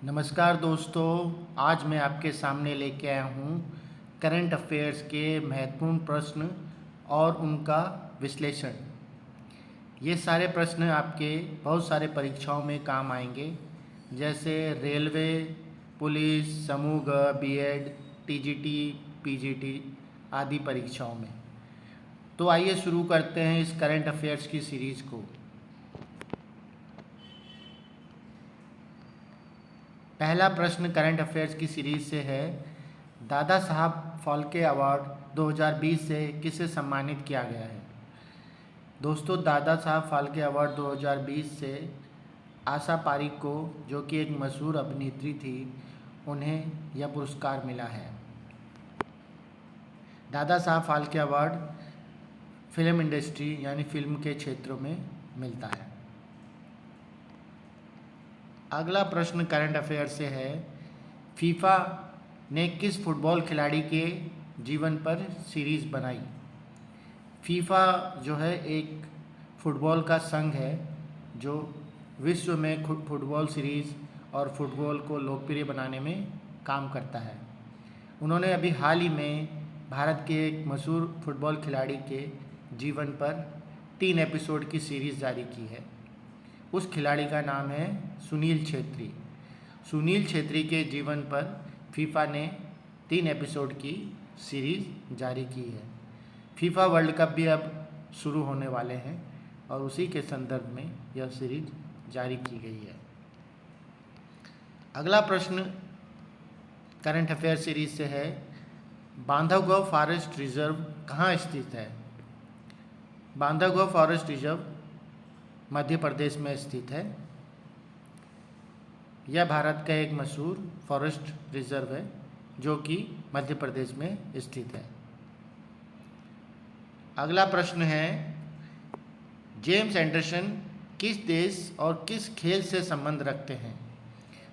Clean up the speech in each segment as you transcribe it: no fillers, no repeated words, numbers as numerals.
नमस्कार दोस्तों, आज मैं आपके सामने लेके आया हूँ करंट अफेयर्स के महत्वपूर्ण प्रश्न और उनका विश्लेषण। ये सारे प्रश्न आपके बहुत सारे परीक्षाओं में काम आएंगे, जैसे रेलवे, पुलिस, समूह ग, बीएड, टीजीटी, पीजीटी आदि परीक्षाओं में। तो आइए शुरू करते हैं इस करंट अफेयर्स की सीरीज़ को। पहला प्रश्न करंट अफेयर्स की सीरीज से है, दादा साहब फाल्के अवार्ड 2020 से किसे सम्मानित किया गया है। दोस्तों, दादा साहब फाल्के अवार्ड 2020 से आशा पारिक को, जो कि एक मशहूर अभिनेत्री थी, उन्हें यह पुरस्कार मिला है। Dada Saheb Phalke award film industry यानी फिल्म के क्षेत्रों में मिलता है। अगला प्रश्न करंट अफेयर से है, फीफा ने किस फुटबॉल खिलाड़ी के जीवन पर सीरीज़ बनाई। फीफा जो है एक फुटबॉल का संघ है जो विश्व में फुटबॉल सीरीज़ और फुटबॉल को लोकप्रिय बनाने में काम करता है। उन्होंने अभी हाल ही में भारत के एक मशहूर फुटबॉल खिलाड़ी के जीवन पर 3 एपिसोड की सीरीज़ जारी की है। उस खिलाड़ी का नाम है सुनील छेत्री। सुनील छेत्री के जीवन पर फीफा ने 3 एपिसोड की सीरीज़ जारी की है। फीफा वर्ल्ड कप भी अब शुरू होने वाले हैं और उसी के संदर्भ में यह सीरीज़ जारी की गई है। अगला प्रश्न करंट अफेयर सीरीज से है, बांधवगढ़ फॉरेस्ट रिजर्व कहाँ स्थित है। बांधवगढ़ फॉरेस्ट रिजर्व मध्य प्रदेश में स्थित है। यह भारत का एक मशहूर फॉरेस्ट रिजर्व है जो कि मध्य प्रदेश में स्थित है। अगला प्रश्न है, जेम्स एंडरसन किस देश और किस खेल से संबंध रखते हैं।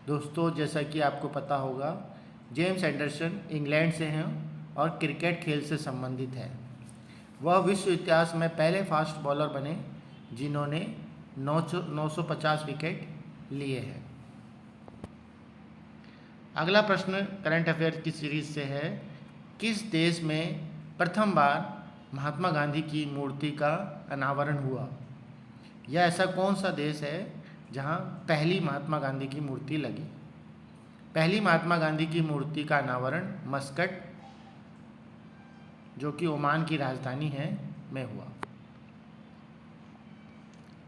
दोस्तों, जैसा कि आपको पता होगा, जेम्स एंडरसन इंग्लैंड से हैं और क्रिकेट खेल से संबंधित है। वह विश्व इतिहास में पहले फास्ट बॉलर बने जिन्होंने 950 विकेट लिए हैं। अगला प्रश्न करंट अफेयर की सीरीज से है, किस देश में प्रथम बार महात्मा गांधी की मूर्ति का अनावरण हुआ। यह ऐसा कौन सा देश है जहां पहली महात्मा गांधी की मूर्ति लगी। पहली महात्मा गांधी की मूर्ति का अनावरण मस्कट, जो कि ओमान की राजधानी है, में हुआ।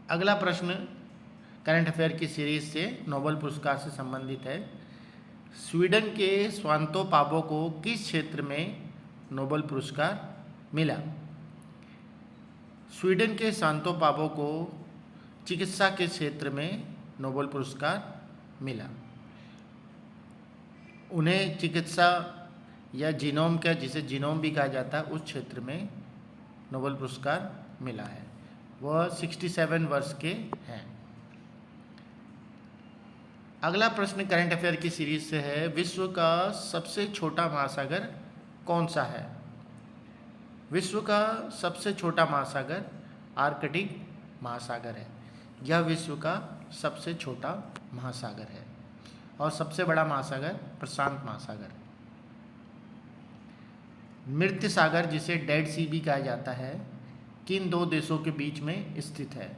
अगला प्रश्न करंट अफेयर की सीरीज से नोबेल पुरस्कार से संबंधित है। स्वीडन के स्वांतो पाबो को किस क्षेत्र में नोबेल पुरस्कार मिला। स्वीडन के स्वांतो पाबो को चिकित्सा के क्षेत्र में नोबेल पुरस्कार मिला। उन्हें चिकित्सा या जीनोम का, जिसे जीनोम भी कहा जाता है, उस क्षेत्र में नोबेल पुरस्कार मिला है। वह 67 वर्ष के हैं। अगला प्रश्न करंट अफेयर की सीरीज से है, विश्व का सबसे छोटा महासागर कौन सा है। विश्व का सबसे छोटा महासागर आर्कटिक महासागर है। यह विश्व का सबसे छोटा महासागर है और सबसे बड़ा महासागर प्रशांत महासागर है। मृत सागर, जिसे डेड सी भी कहा जाता है, किन 2 देशों के बीच में स्थित है।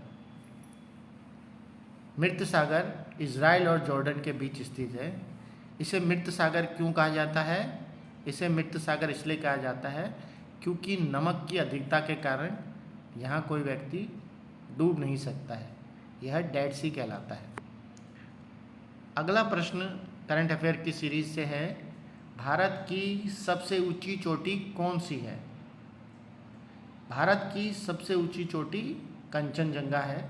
मृत सागर इजराइल और जॉर्डन के बीच स्थित है। इसे मृत सागर क्यों कहा जाता है। इसे मृत सागर इसलिए कहा जाता है क्योंकि नमक की अधिकता के कारण यहाँ कोई व्यक्ति डूब नहीं सकता है। यह डेड सी कहलाता है। अगला प्रश्न करंट अफेयर की सीरीज से है, भारत की सबसे ऊंची चोटी कौन सी है। भारत की सबसे ऊंची चोटी कंचनजंगा है।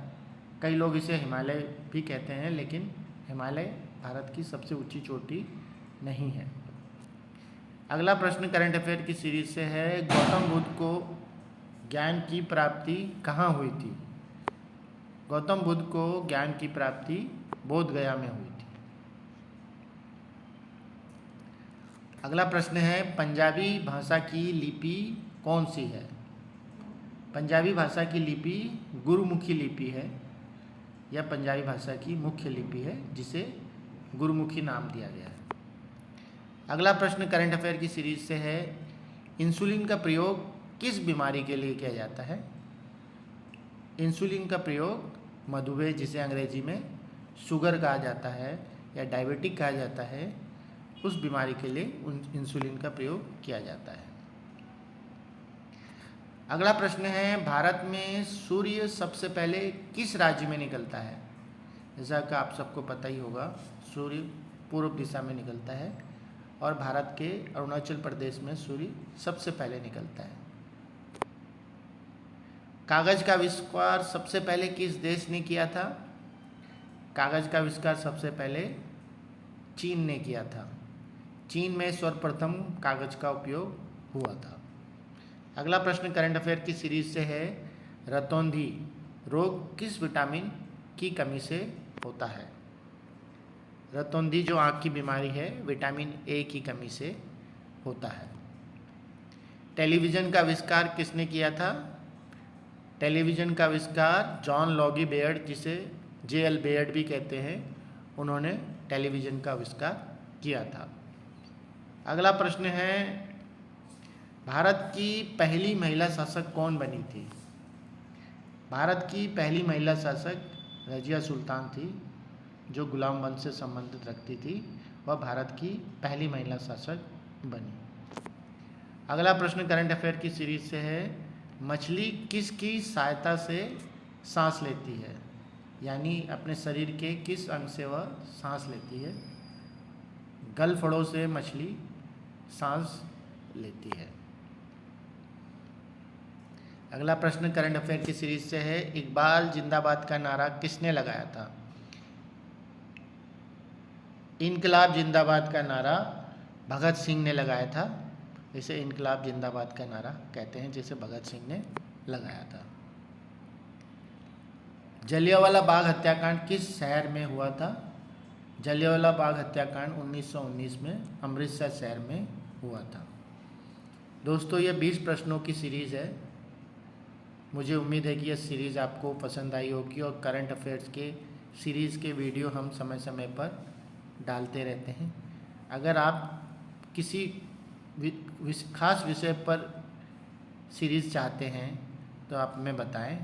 कई लोग इसे हिमालय भी कहते हैं, लेकिन हिमालय भारत की सबसे ऊंची चोटी नहीं है। अगला प्रश्न करंट अफेयर की सीरीज से है, गौतम बुद्ध को ज्ञान की प्राप्ति कहाँ हुई थी। गौतम बुद्ध को ज्ञान की प्राप्ति बोध गया में हुई थी। अगला प्रश्न है, पंजाबी भाषा की लिपि कौन सी है। पंजाबी भाषा की लिपि गुरुमुखी लिपि है। यह पंजाबी भाषा की मुख्य लिपि है जिसे गुरुमुखी नाम दिया गया है। अगला प्रश्न करंट अफेयर की सीरीज से है, इंसुलिन का प्रयोग किस बीमारी के लिए किया जाता है? इंसुलिन का प्रयोग मधुमेह, जिसे अंग्रेजी में शुगर कहा जाता है या डायबिटिक कहा जाता है, उस बीमारी के लिए इंसुलिन का प्रयोग किया जाता है। अगला प्रश्न है, भारत में सूर्य सबसे पहले किस राज्य में निकलता है? जैसा कि आप सबको पता ही होगा, सूर्य पूर्व दिशा में निकलता है और भारत के अरुणाचल प्रदेश में सूर्य सबसे पहले निकलता है। कागज का आविष्कार सबसे पहले किस देश ने किया था? कागज का आविष्कार सबसे पहले चीन ने किया था। चीन में सर्वप्रथम कागज का उपयोग हुआ था। अगला प्रश्न करंट अफेयर की सीरीज से है, रतौंधी रोग किस विटामिन की कमी से होता है? रतौंधी जो आँख की बीमारी है, विटामिन ए की कमी से होता है। टेलीविज़न का आविष्कार किसने किया था? टेलीविज़न का आविष्कार जॉन लॉगी बेयर्ड, जिसे जे.एल. बेयर्ड भी कहते हैं, उन्होंने टेलीविज़न का आविष्कार किया था। अगला प्रश्न है, भारत की पहली महिला शासक कौन बनी थी? भारत की पहली महिला शासक रजिया सुल्तान थी, जो गुलाम वंश से संबंधित रखती थी। वह भारत की पहली महिला शासक बनी। अगला प्रश्न करंट अफेयर की सीरीज से है, मछली किसकी सहायता से सांस लेती है? यानी अपने शरीर के किस अंग से वह सांस लेती है? गलफड़ों से मछली सांस लेती है। अगला प्रश्न करंट अफेयर की सीरीज से है, इकबाल जिंदाबाद का नारा किसने लगाया था? इनकलाब जिंदाबाद का नारा भगत सिंह ने लगाया था। इसे इनकलाब जिंदाबाद का नारा कहते हैं, जिसे भगत सिंह ने लगाया था। जलियांवाला बाग हत्याकांड किस शहर में हुआ था? जलियांवाला बाग हत्याकांड 1919 में अमृतसर शहर में हुआ था। दोस्तों, यह 20 प्रश्नों की सीरीज़ है। मुझे उम्मीद है कि यह सीरीज़ आपको पसंद आई होगी और करंट अफेयर्स के सीरीज़ के वीडियो हम समय समय पर डालते रहते हैं। अगर आप किसी खास विषय पर सीरीज़ चाहते हैं तो आप हमें बताएं।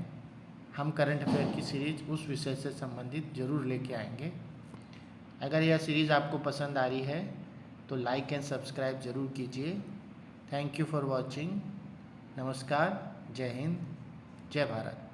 हम करंट अफेयर की सीरीज़ उस विषय से संबंधित ज़रूर लेके आएंगे। अगर यह सीरीज़ आपको पसंद आ रही है तो लाइक एंड सब्सक्राइब ज़रूर कीजिए। Thank you for watching. नमस्कार, जय हिंद, जय भारत।